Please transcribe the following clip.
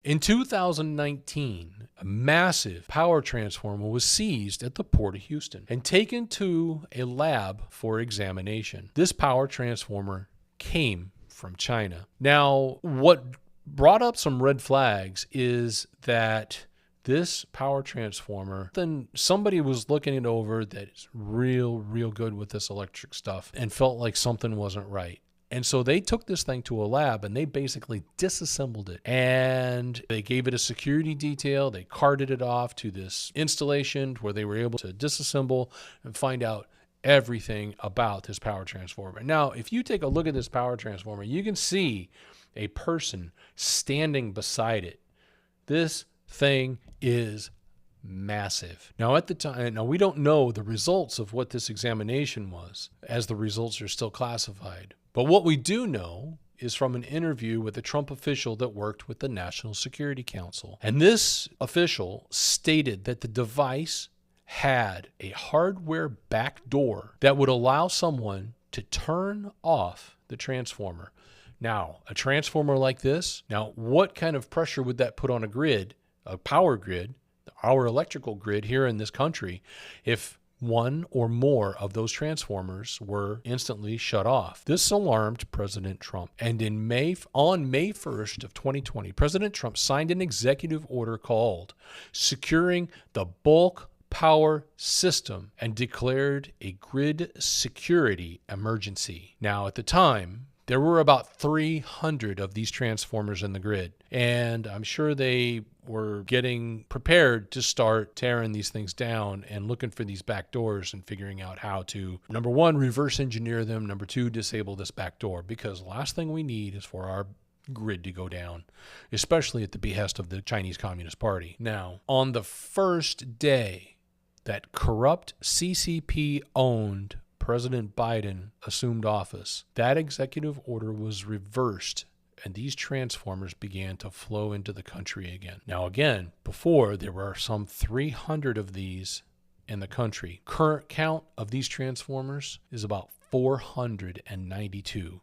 In 2019, a massive power transformer was seized at the Port of Houston and taken to a lab for examination. This power transformer came from China. Now, what brought up some red flags is that this power transformer, then somebody was looking it over that is real good with this electric stuff and felt like something wasn't right. And so they took this thing to a lab and they basically disassembled it. And they gave it a security detail. They carted it off to this installation where they were able to disassemble and find out everything about this power transformer. Now, if you take a look at this power transformer, you can see a person standing beside it. This thing is massive. Now, at the time, we don't know the results of what this examination was, as the results are still classified. But what we do know is from an interview with a Trump official that worked with the National Security Council. And this official stated that the device had a hardware backdoor that would allow someone to turn off the transformer. Now, a transformer like this, now what kind of pressure would that put on a grid, a power grid, our electrical grid here in this country, if one or more of those transformers were instantly shut off? This alarmed President Trump. And on May 1st of 2020, President Trump signed an executive order called Securing the Bulk Power System and declared a grid security emergency. Now, at the time, there were about 300 of these transformers in the grid, and I'm sure they were getting prepared to start tearing these things down and looking for these back doors and figuring out how to, number one, reverse engineer them, number two, disable this back door, because the last thing we need is for our grid to go down, especially at the behest of the Chinese Communist Party. Now, on the first day that corrupt CCP-owned President Biden assumed office, that executive order was reversed and these transformers began to flow into the country again. Now, again, before there were some 300 of these in the country. Current count of these transformers is about 492.